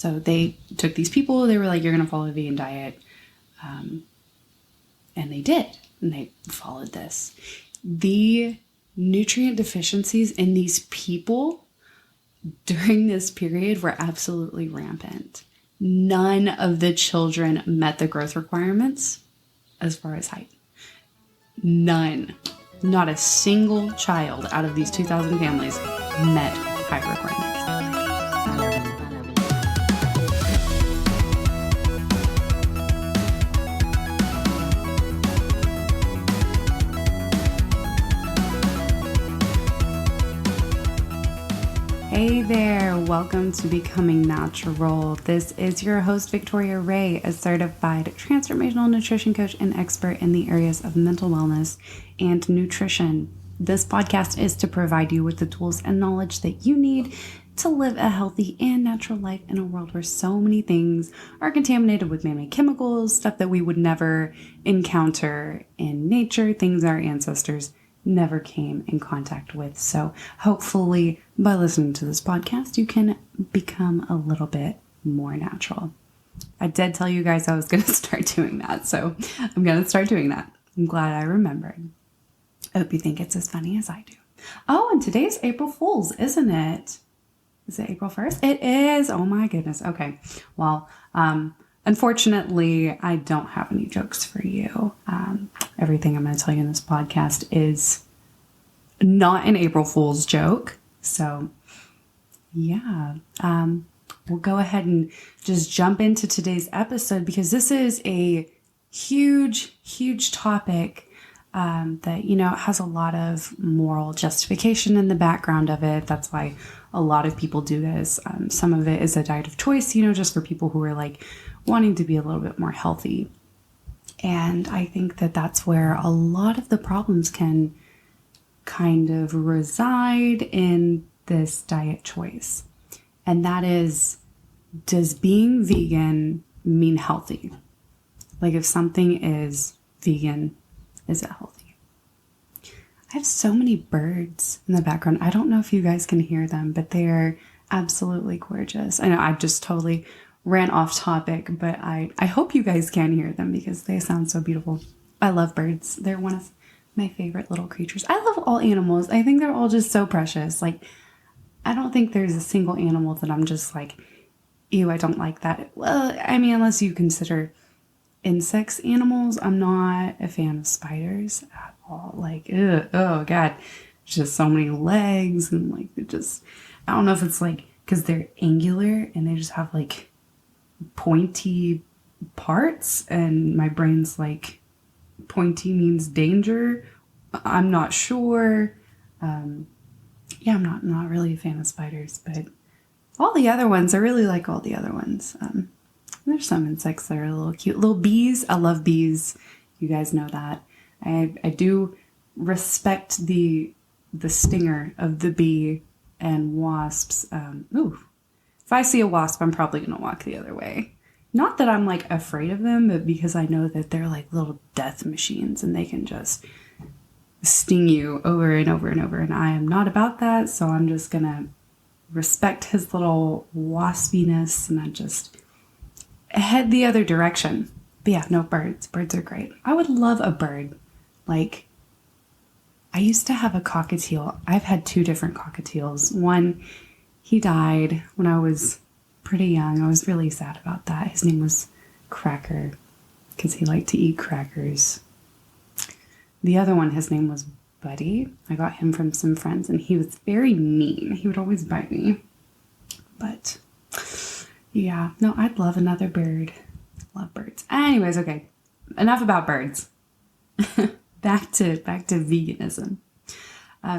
So they took these people, they were like, you're going to follow a vegan diet. And they did. And they followed this. The nutrient deficiencies in these people during this period were absolutely rampant. None of the children met the growth requirements as far as height. None. Not a single child out of these 2,000 families met height requirements. Hey there, welcome to Becoming Natural. This is your host, Victoria Ray, a certified transformational nutrition coach and expert in the areas of mental wellness and nutrition. This podcast is to provide you with the tools and knowledge that you need to live a healthy and natural life in a world where so many things are contaminated with man-made chemicals, stuff that we would never encounter in nature, things our ancestors never came in contact with. So hopefully by listening to this podcast, you can become a little bit more natural. I did tell you guys I was going to start doing that. So I'm going to start doing that. I'm glad I remembered. I hope you think it's as funny as I do. Oh, and today's April Fool's, isn't it? Is it April 1st? It is. Oh my goodness. Okay. Well, unfortunately, I don't have any jokes for you. Everything I'm going to tell you in this podcast is not an April Fool's joke. So, yeah, we'll go ahead and just jump into today's episode because this is a huge topic that, has a lot of moral justification in the background of it. That's why a lot of people do this. Some of it is a diet of choice, just for people who are like wanting to be a little bit more healthy. And I think that that's where a lot of the problems can kind of reside in this diet choice. And that is, does being vegan mean healthy? Like if something is vegan, is it healthy? I have so many birds in the background. I don't know if you guys can hear them, but they are absolutely gorgeous. I know I just totally ran off topic, but I hope you guys can hear them because they sound so beautiful. I love birds. They're one of my favorite little creatures. I love all animals. I think they're all just so precious. Like, I don't think there's a single animal that I'm just like, ew, I don't like that. Well, I mean, unless you consider insects animals, I'm not a fan of spiders at all. Like, ugh, oh God, just so many legs and like, I don't know if it's like, because they're angular and they just have like pointy parts and my brain's like pointy means danger. I'm not sure. I'm not really a fan of spiders, but all the other ones, I really like all the other ones. There's some insects that are a little cute. Little bees. I love bees. You guys know that. I do respect the stinger of the bee and wasps. If I see a wasp, I'm probably going to walk the other way. Not that I'm like afraid of them, but because I know that they're like little death machines and they can just sting you over and over and over. And I am not about that. So I'm just going to respect his little waspiness and I just head the other direction. But yeah, no, birds. Birds are great. I would love a bird. Like, I used to have a cockatiel. I've had 2 different cockatiels. One, he died when I was pretty young. I was really sad about that. His name was Cracker because he liked to eat crackers. The other one, his name was Buddy. I got him from some friends and he was very mean. He would always bite me. But yeah, no, I'd love another bird. Love birds. Anyways, okay. Enough about birds. back to veganism.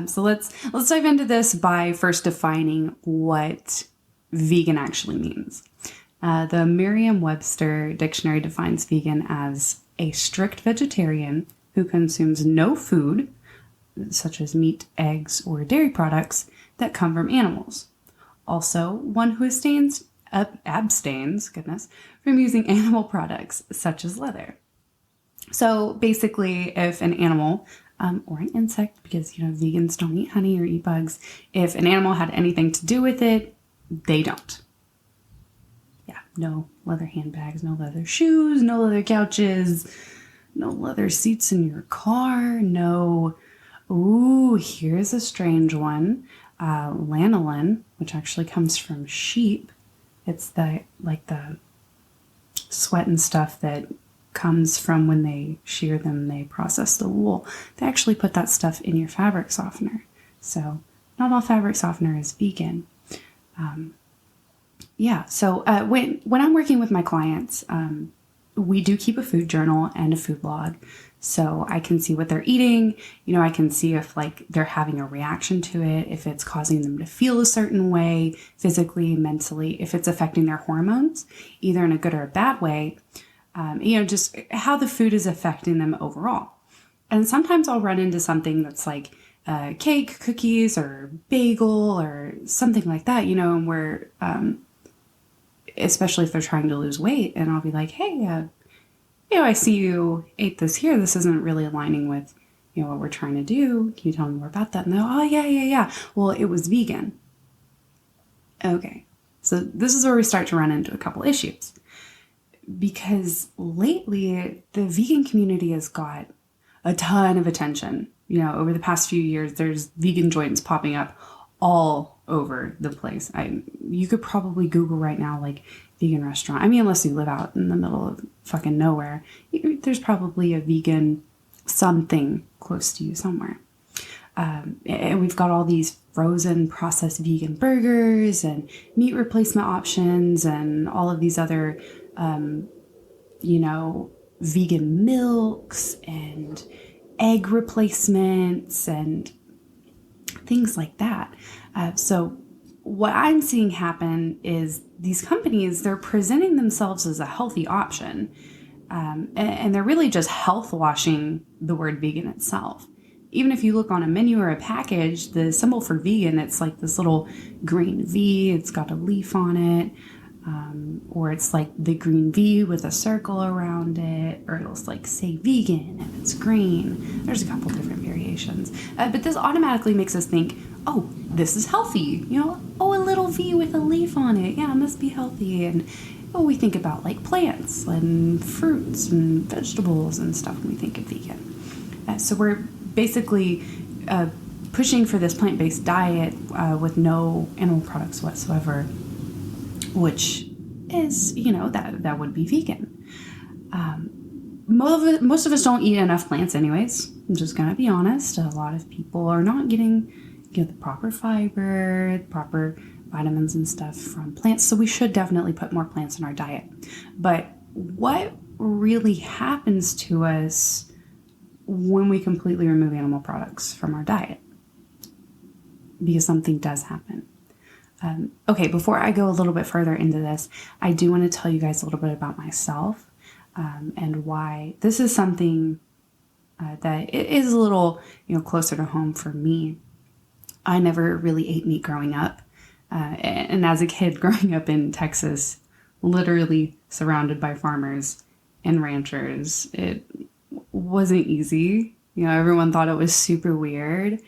So let's dive into this by first defining what vegan actually means. The Merriam-Webster dictionary defines vegan as a strict vegetarian who consumes no food, such as meat, eggs, or dairy products that come from animals. Also, one who abstains from using animal products, such as leather. So basically, if an animal or an insect, because, vegans don't eat honey or eat bugs, if an animal had anything to do with it, they don't. No leather handbags, no leather shoes, no leather couches, no leather seats in your car, no... Ooh, here's a strange one. Lanolin, which actually comes from sheep. It's the sweat and stuff that comes from when they shear them, they process the wool. They actually put that stuff in your fabric softener. So not all fabric softener is vegan. So when I'm working with my clients, we do keep a food journal and a food log. So I can see what they're eating. I can see if they're having a reaction to it, if it's causing them to feel a certain way, physically, mentally, if it's affecting their hormones, either in a good or a bad way, just how the food is affecting them overall. And sometimes I'll run into something that's like cake, cookies, or bagel, or something like that, and where, especially if they're trying to lose weight, and I'll be like, hey, I see you ate this here. This isn't really aligning with, what we're trying to do. Can you tell me more about that? And they're, oh, yeah. Well, it was vegan. Okay. So this is where we start to run into a couple issues. Because lately, the vegan community has got a ton of attention. Over the past few years, there's vegan joints popping up all over the place. You could probably Google right now, vegan restaurant. Unless you live out in the middle of fucking nowhere, there's probably a vegan something close to you somewhere. And we've got all these frozen processed vegan burgers and meat replacement options and all of these other, vegan milks and egg replacements and things like that. So what I'm seeing happen is these companies, they're presenting themselves as a healthy option. And they're really just health washing the word vegan itself. Even if you look on a menu or a package, the symbol for vegan, it's like this little green V. It's got a leaf on it. Or it's like the green V with a circle around it. Or it'll say vegan and it's green. There's a couple different variations. But this automatically makes us think, oh, this is healthy. A little V with a leaf on it. Yeah, it must be healthy. And we think about plants and fruits and vegetables and stuff when we think of vegan. So we're basically pushing for this plant-based diet with no animal products whatsoever, which is, that would be vegan. Most of us don't eat enough plants anyways. I'm just going to be honest. A lot of people are not getting the proper fiber, proper vitamins and stuff from plants. So we should definitely put more plants in our diet. But what really happens to us when we completely remove animal products from our diet? Because something does happen. Okay, before I go a little bit further into this, I do want to tell you guys a little bit about myself and why this is something that it is a little, closer to home for me. I never really ate meat growing up. And as a kid growing up in Texas, literally surrounded by farmers and ranchers, it wasn't easy. Everyone thought it was super weird.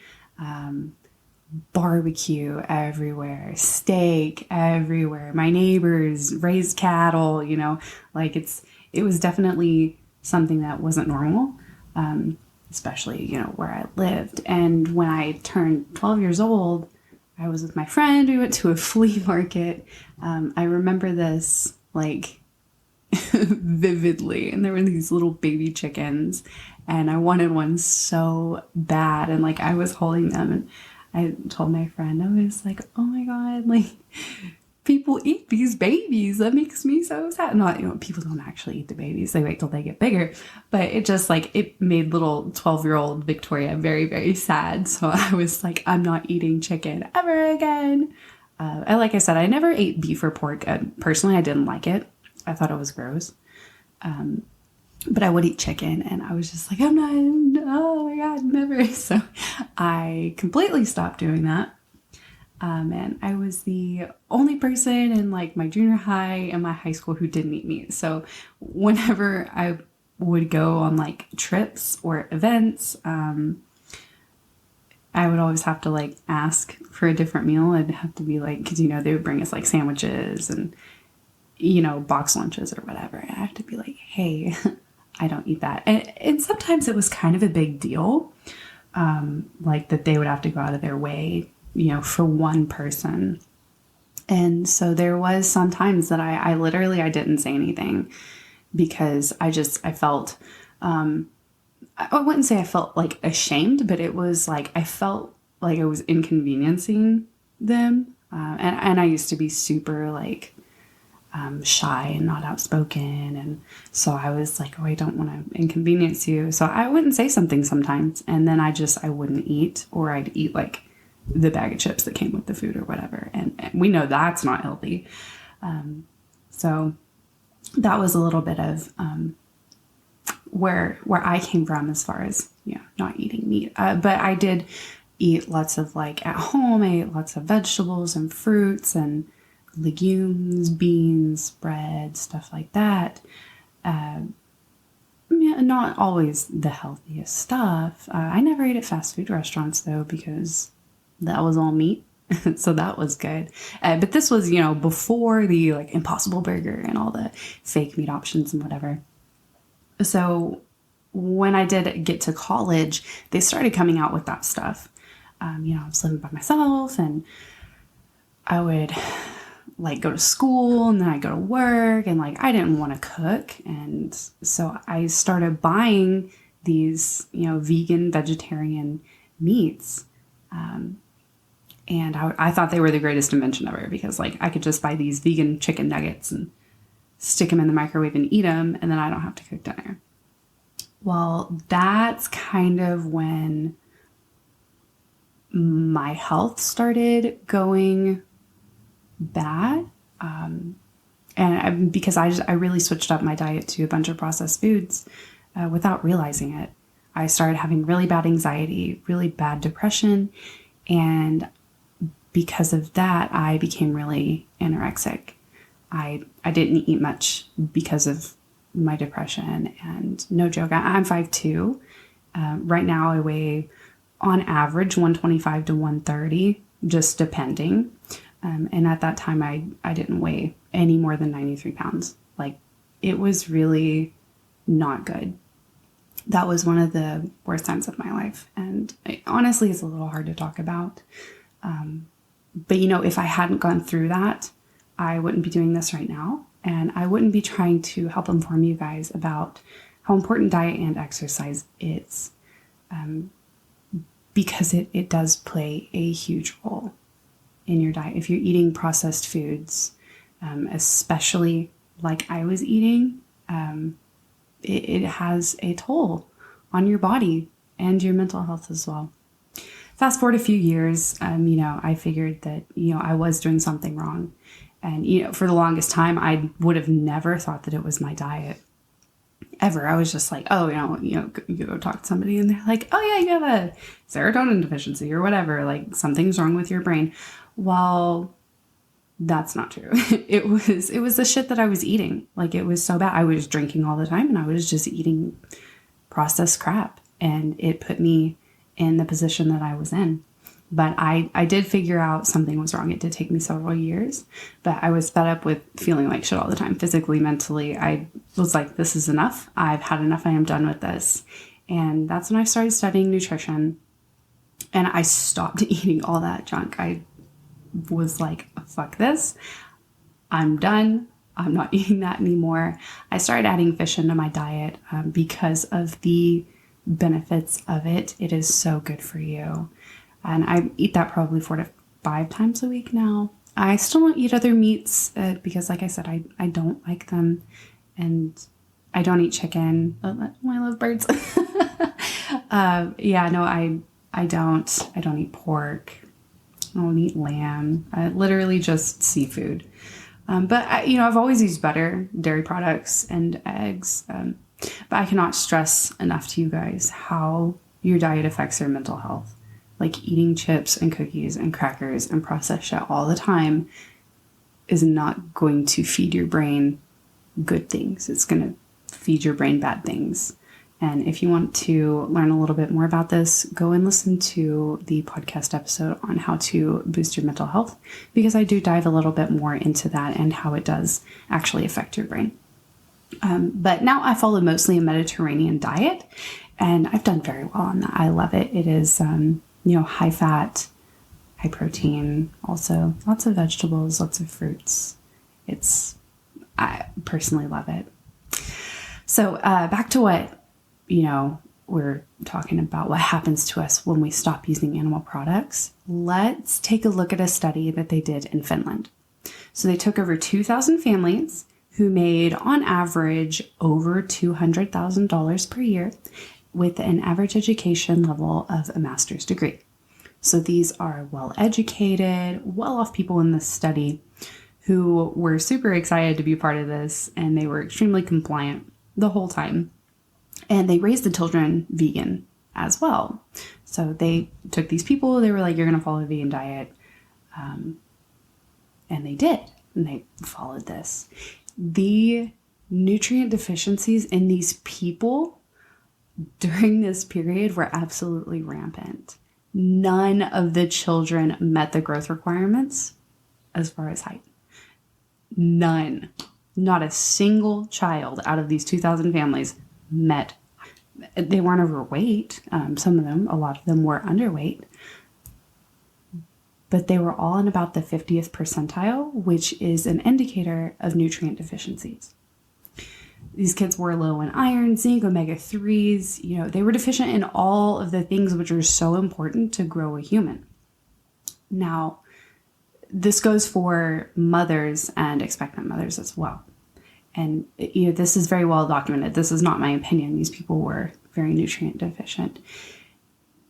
Barbecue everywhere, steak everywhere. My neighbors raised cattle, it was definitely something that wasn't normal, especially, where I lived. And when I turned 12 years old, I was with my friend. We went to a flea market. I remember this vividly. And there were these little baby chickens and I wanted one so bad. And I was holding them and I told my friend, I was like, oh my God, people eat these babies. That makes me so sad. Not, people don't actually eat the babies. They wait till they get bigger. But it just it made little 12-year-old Victoria very, very sad. So I was like, I'm not eating chicken ever again. Like I said, I never ate beef or pork. Personally, I didn't like it. I thought it was gross. But I would eat chicken and I was just like, I'm not, oh my God, never. So I completely stopped doing that. And I was the only person in my junior high and my high school who didn't eat meat. So whenever I would go on trips or events, I would always have to ask for a different meal. It'd have to be because they would bring us sandwiches and box lunches or whatever. And I have to be like, hey, I don't eat that. And sometimes it was kind of a big deal, like that they would have to go out of their way, for one person. And so there was sometimes that I literally, I didn't say anything because I felt, I wouldn't say I felt like ashamed, but it was like, I felt like I was inconveniencing them. And I used to be super like, shy and not outspoken. And so I was like, oh, I don't want to inconvenience you. So I wouldn't say something sometimes. And then I wouldn't eat, or I'd eat like the bag of chips that came with the food or whatever. And we know that's not healthy. So that was a little bit of, where I came from as far as, not eating meat. But I did eat lots of like at home, I ate lots of vegetables and fruits and legumes, beans, bread, stuff like that. Not always the healthiest stuff. I never ate at fast food restaurants though, because that was all meat. So that was good. But this was, before the like Impossible Burger and all the fake meat options and whatever. So when I did get to college, they started coming out with that stuff. I was living by myself, and I would like go to school, and then I go to work, and like I didn't want to cook. And so I started buying these, vegan, vegetarian meats. And I thought they were the greatest invention ever, because like I could just buy these vegan chicken nuggets and stick them in the microwave and eat them, and then I don't have to cook dinner. Well, that's kind of when my health started going bad. Because I really switched up my diet to a bunch of processed foods without realizing it. I started having really bad anxiety, really bad depression. And because of that, I became really anorexic. I didn't eat much because of my depression. And no joke, I'm 5'2". Right now I weigh on average 125 to 130, just depending. And at that time I didn't weigh any more than 93 pounds. Like, it was really not good. That was one of the worst times of my life. And honestly, it's a little hard to talk about. But if I hadn't gone through that, I wouldn't be doing this right now. And I wouldn't be trying to help inform you guys about how important diet and exercise is. Because it does play a huge role in your diet. If you're eating processed foods, especially like I was eating, it has a toll on your body and your mental health as well. Fast forward a few years, I figured that, I was doing something wrong. And, for the longest time, I would have never thought that it was my diet ever. I was just like, oh, you go talk to somebody and they're like, oh yeah, you have a serotonin deficiency or whatever. Like, something's wrong with your brain. Well, that's not true. It was the shit that I was eating. Like, it was so bad. I was drinking all the time, and I was just eating processed crap. And it put me in the position that I was in. But I did figure out something was wrong. It did take me several years, but I was fed up with feeling like shit all the time, physically, mentally. I was like, this is enough. I've had enough. I am done with this. And that's when I started studying nutrition, and I stopped eating all that junk. I was like, fuck this. I'm done. I'm not eating that anymore. I started adding fish into my diet because of the benefits of it. It is so good for you. And I eat that probably 4 to 5 times a week now. I still don't eat other meats because, like I said, I don't like them. And I don't eat chicken. Oh, I love birds. I don't eat pork. I don't eat lamb. Literally just seafood. But I've always used butter, dairy products, and eggs. But I cannot stress enough to you guys how your diet affects your mental health. Like, eating chips and cookies and crackers and processed shit all the time is not going to feed your brain good things. It's going to feed your brain bad things. And if you want to learn a little bit more about this, go and listen to the podcast episode on how to boost your mental health, because I do dive a little bit more into that and how it does actually affect your brain. But now I follow mostly a Mediterranean diet, and I've done very well on that. I love it. It is, high fat, high protein, also lots of vegetables, lots of fruits. I personally love it. So back to what, we're talking about, what happens to us when we stop using animal products. Let's take a look at a study that they did in Finland. So they took over 2,000 families who made on average over $200,000 per year with an average education level of a master's degree. So these are well-educated, well-off people in this study who were super excited to be part of this, and they were extremely compliant the whole time. And they raised the children vegan as well. So they took these people, they were like, you're going to follow a vegan diet. And they did. And they followed this. The nutrient deficiencies in these people during this period were absolutely rampant. None of the children met the growth requirements as far as height. None. Not a single child out of these 2,000 families met. They weren't overweight. Some of them, a lot of them were underweight. But they were all in about the 50th percentile, which is an indicator of nutrient deficiencies. These kids were low in iron, zinc, omega-3s. They were deficient in all of the things which are so important to grow a human. Now, this goes for mothers and expectant mothers as well. And, this is very well documented. This is not my opinion. These people were very nutrient deficient.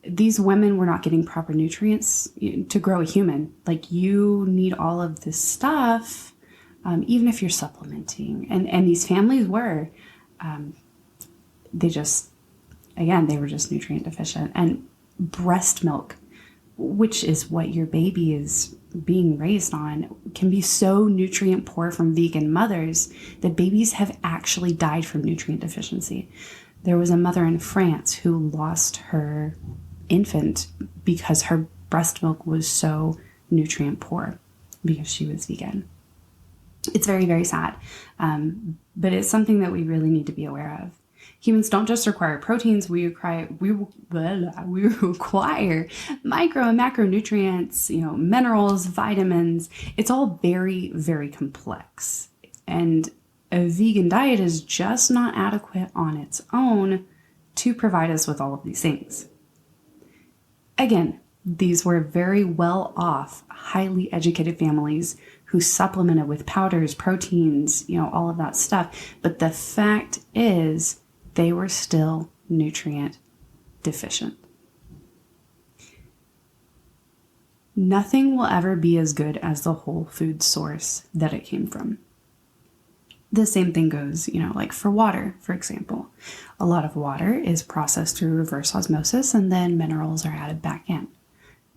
These women were not getting proper nutrients to grow a human. Like, you need all of this stuff, even if you're supplementing. And these families were, they were just nutrient deficient. And breast milk, which is what your baby is being raised on, can be so nutrient poor from vegan mothers that babies have actually died from nutrient deficiency. There was a mother in France who lost her infant because her breast milk was so nutrient poor because she was vegan. It's very, very sad, but it's something that we really need to be aware of. Humans don't just require proteins, we require micro and macronutrients, minerals, vitamins. It's all very, very complex. And a vegan diet is just not adequate on its own to provide us with all of these things. Again, these were very well off, highly educated families who supplemented with powders, proteins, all of that stuff. But the fact is, they were still nutrient deficient. Nothing will ever be as good as the whole food source that it came from. The same thing goes, like for water, for example. A lot of water is processed through reverse osmosis and then minerals are added back in.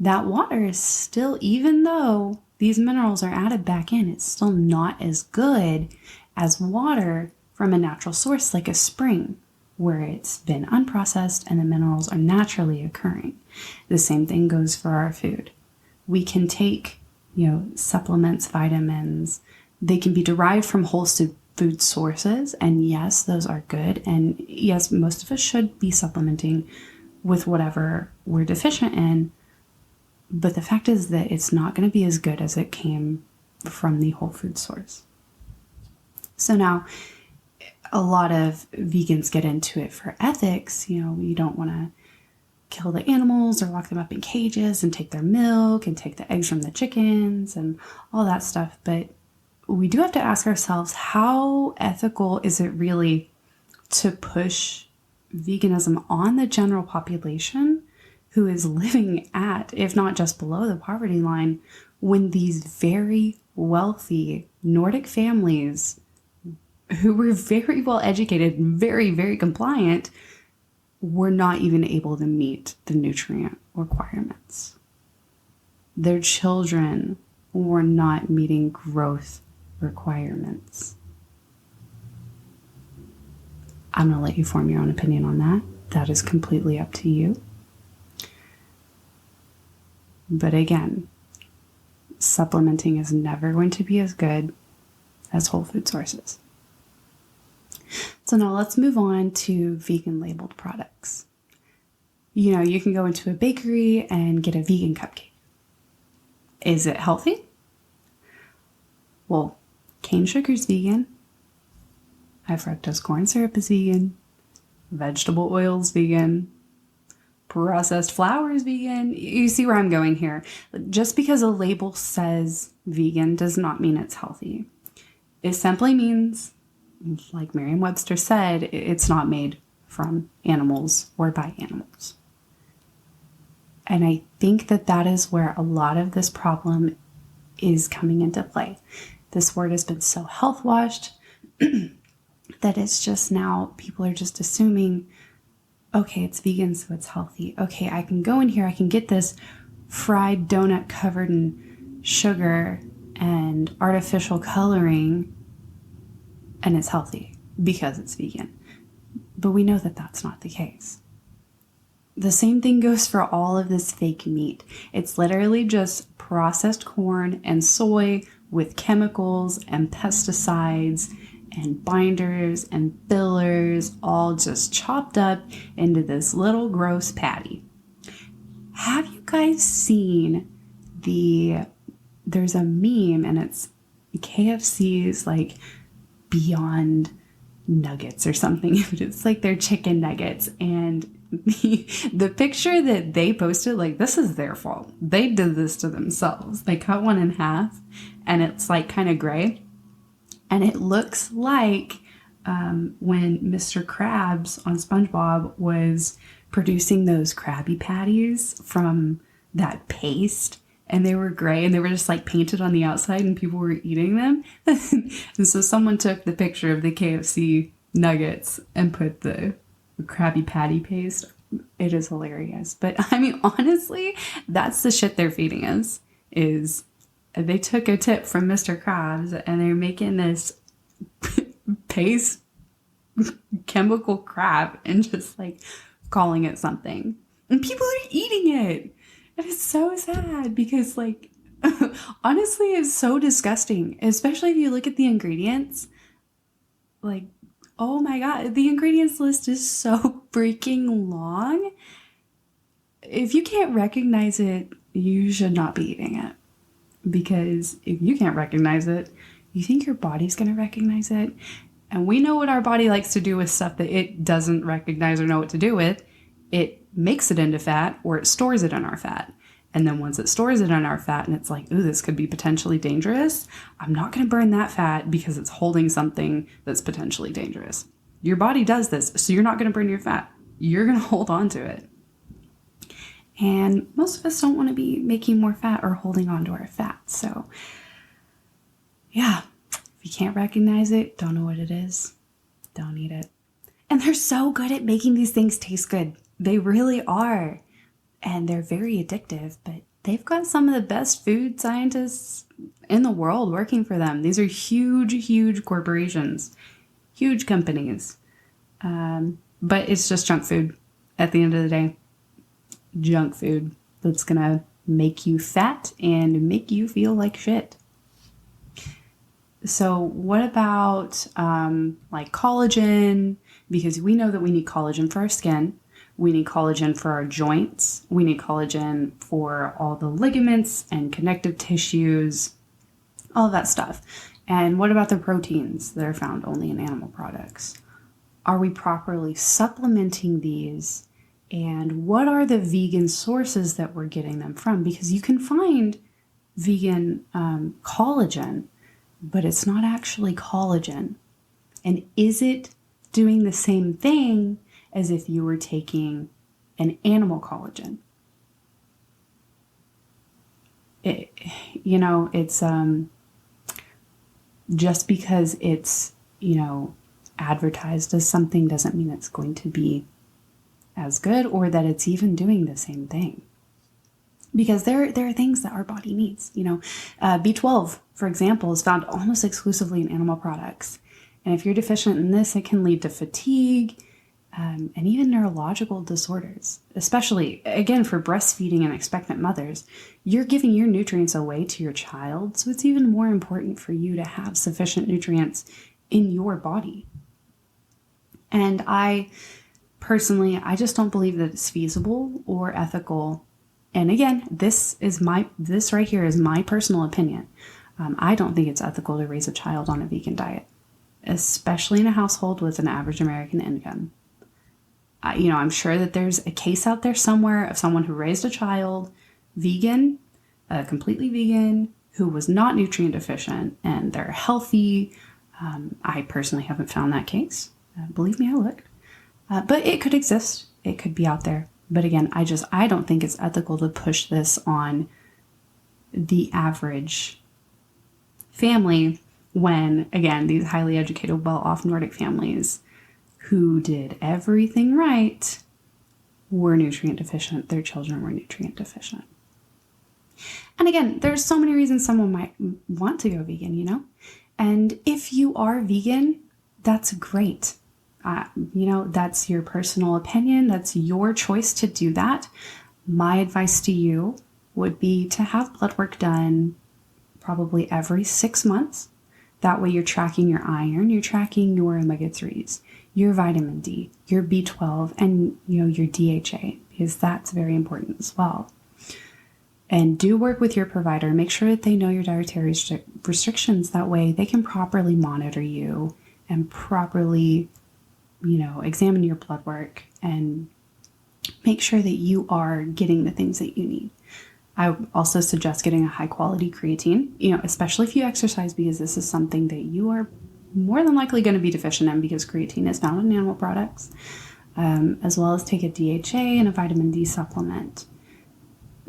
That water is still, even though these minerals are added back in, it's still not as good as water from a natural source like a spring, where it's been unprocessed and the minerals are naturally occurring. The same thing goes for our food. We can take, supplements, vitamins. They can be derived from whole food sources. And yes, those are good. And yes, most of us should be supplementing with whatever we're deficient in. But the fact is that it's not going to be as good as it came from the whole food source. So now, a lot of vegans get into it for ethics. You don't want to kill the animals or lock them up in cages and take their milk and take the eggs from the chickens and all that stuff. But we do have to ask ourselves, how ethical is it really to push veganism on the general population who is living at, if not just below the poverty line, when these very wealthy Nordic families who were very well educated and very, very compliant were not even able to meet the nutrient requirements. Their children were not meeting growth requirements. I'm going to let you form your own opinion on that. That is completely up to you. But again, supplementing is never going to be as good as whole food sources. So now let's move on to vegan labeled products. You can go into a bakery and get a vegan cupcake. Is it healthy? Well, cane sugar is vegan. High fructose corn syrup is vegan. Vegetable oil is vegan. Processed flour is vegan. You see where I'm going here. Just because a label says vegan does not mean it's healthy. It simply means, like Merriam-Webster said, it's not made from animals or by animals. And I think that is where a lot of this problem is coming into play. This word has been so health washed that it's just now people are just assuming, okay, it's vegan, so it's healthy. Okay, I can go in here, I can get this fried donut covered in sugar and artificial coloring, and it's healthy because it's vegan. But we know that that's not the case. The same thing goes for all of this fake meat. It's literally just processed corn and soy with chemicals and pesticides and binders and fillers all just chopped up into this little gross patty. Have you guys seen there's a meme and it's KFC's like Beyond Nuggets or something. It's like their chicken nuggets, and the picture that they posted, like, this is their fault. They did this to themselves. They cut one in half and it's like kind of gray. And it looks like when Mr. Krabs on SpongeBob was producing those Krabby Patties from that paste, and they were gray and they were just like painted on the outside and people were eating them. And so someone took the picture of the KFC nuggets and put the Krabby Patty paste. It is hilarious. But I mean, honestly, that's the shit they're feeding us. Is they took a tip from Mr. Krabs and they're making this paste chemical crap and just like calling it something. And people are eating it. And it's so sad because, like, honestly, it's so disgusting, especially if you look at the ingredients. Like, oh my God, the ingredients list is so freaking long. If you can't recognize it, you should not be eating it. Because if you can't recognize it, you think your body's going to recognize it? And we know what our body likes to do with stuff that it doesn't recognize or know what to do with. It makes it into fat, or it stores it in our fat. And then once it stores it in our fat and it's like, ooh, this could be potentially dangerous, I'm not going to burn that fat because it's holding something that's potentially dangerous. Your body does this, so you're not going to burn your fat. You're going to hold on to it. And most of us don't want to be making more fat or holding on to our fat. So yeah, if you can't recognize it, don't know what it is, don't eat it. And they're so good at making these things taste good. They really are. And they're very addictive, but they've got some of the best food scientists in the world working for them. These are huge, huge corporations, huge companies. But it's just junk food at the end of the day. Junk food that's going to make you fat and make you feel like shit. So what about like collagen? Because we know that we need collagen for our skin. We need collagen for our joints. We need collagen for all the ligaments and connective tissues, all of that stuff. And what about the proteins that are found only in animal products? Are we properly supplementing these? And what are the vegan sources that we're getting them from? Because you can find vegan collagen, but it's not actually collagen. And is it doing the same thing as if you were taking an animal collagen? It's just because it's, advertised as something doesn't mean it's going to be as good or that it's even doing the same thing. Because there are things that our body needs. B12, for example, is found almost exclusively in animal products. And if you're deficient in this, it can lead to fatigue and even neurological disorders, especially, again, for breastfeeding and expectant mothers. You're giving your nutrients away to your child, so it's even more important for you to have sufficient nutrients in your body. And I just don't believe that it's feasible or ethical. And again, this right here is my personal opinion. I don't think it's ethical to raise a child on a vegan diet, especially in a household with an average American income. I'm sure that there's a case out there somewhere of someone who raised a child vegan, completely vegan, who was not nutrient deficient, and they're healthy. I personally haven't found that case. Believe me, I looked. But it could exist. It could be out there. But again, I don't think it's ethical to push this on the average family when, again, these highly educated, well-off Nordic families who did everything right were nutrient deficient. Their children were nutrient deficient. And again, there's so many reasons someone might want to go vegan, And if you are vegan, that's great. That's your personal opinion. That's your choice to do that. My advice to you would be to have blood work done probably every 6 months. That way you're tracking your iron, you're tracking your omega-3s, your vitamin D, your B12, and your DHA, because that's very important as well. And do work with your provider. Make sure that they know your dietary restrictions. That way they can properly monitor you and properly, examine your blood work and make sure that you are getting the things that you need. I would also suggest getting a high quality creatine, especially if you exercise, because this is something that you are more than likely going to be deficient in, because creatine is found in animal products, as well as take a DHA and a vitamin D supplement.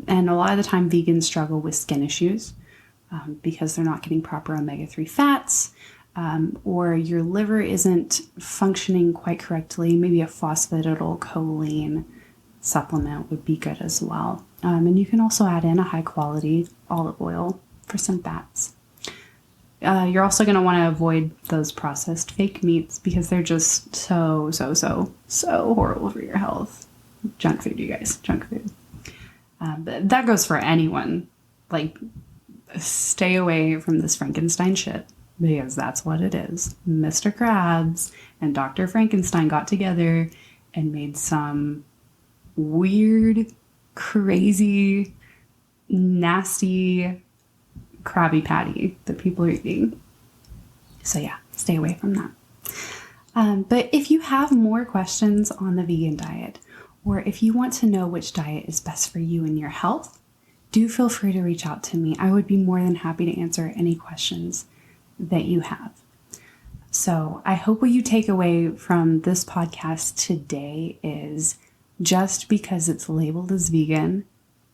And a lot of the time vegans struggle with skin issues because they're not getting proper omega-3 fats, or your liver isn't functioning quite correctly. Maybe a phosphatidylcholine supplement would be good as well. And you can also add in a high quality olive oil for some fats. You're also going to want to avoid those processed fake meats because they're just so horrible for your health. Junk food, you guys, junk food. But that goes for anyone. Stay away from this Frankenstein shit, because that's what it is. Mr. Krabs and Dr. Frankenstein got together and made some weird, crazy, nasty Krabby Patty that people are eating. So yeah, stay away from that. But if you have more questions on the vegan diet, or if you want to know which diet is best for you and your health, do feel free to reach out to me. I would be more than happy to answer any questions that you have. So I hope what you take away from this podcast today is just because it's labeled as vegan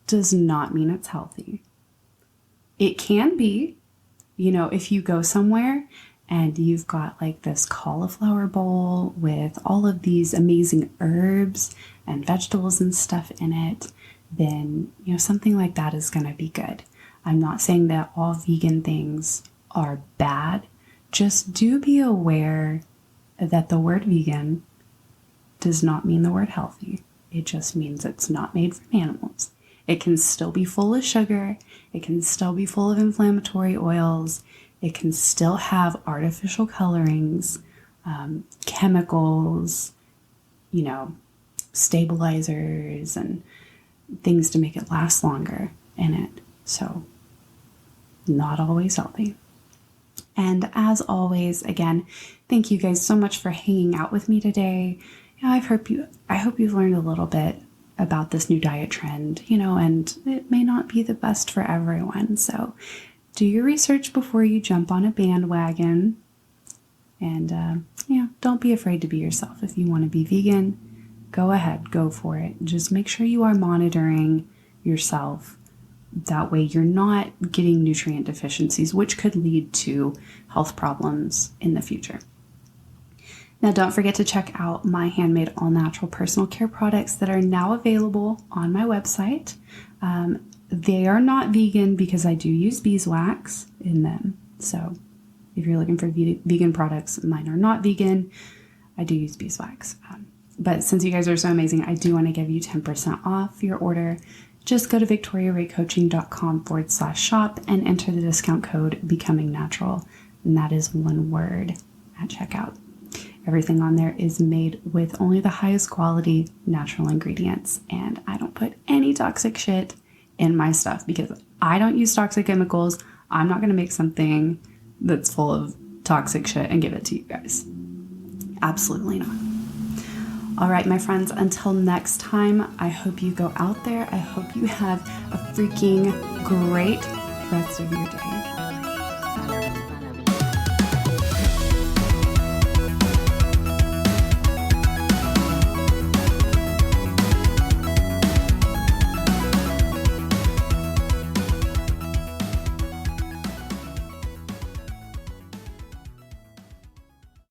does not mean it's healthy. It can be, if you go somewhere and you've got this cauliflower bowl with all of these amazing herbs and vegetables and stuff in it, then, something like that is going to be good. I'm not saying that all vegan things are bad. Just do be aware that the word vegan does not mean the word healthy. It just means it's not made from animals. It can still be full of sugar. It can still be full of inflammatory oils. It can still have artificial colorings, chemicals, stabilizers, and things to make it last longer in it. So, not always healthy. And as always, again, thank you guys so much for hanging out with me today. I hope you've learned a little bit about this new diet trend, and it may not be the best for everyone. So do your research before you jump on a bandwagon. And, don't be afraid to be yourself. If you want to be vegan, go ahead, go for it. Just make sure you are monitoring yourself. That way you're not getting nutrient deficiencies, which could lead to health problems in the future. Now, don't forget to check out my handmade all-natural personal care products that are now available on my website. They are not vegan because I do use beeswax in them. So if you're looking for vegan products, mine are not vegan. I do use beeswax. But since you guys are so amazing, I do want to give you 10% off your order. Just go to victoriaraycoaching.com/shop and enter the discount code Becoming Natural. And that is one word at checkout. Everything on there is made with only the highest quality natural ingredients. And I don't put any toxic shit in my stuff because I don't use toxic chemicals. I'm not going to make something that's full of toxic shit and give it to you guys. Absolutely not. All right, my friends, until next time, I hope you go out there. I hope you have a freaking great rest of your day.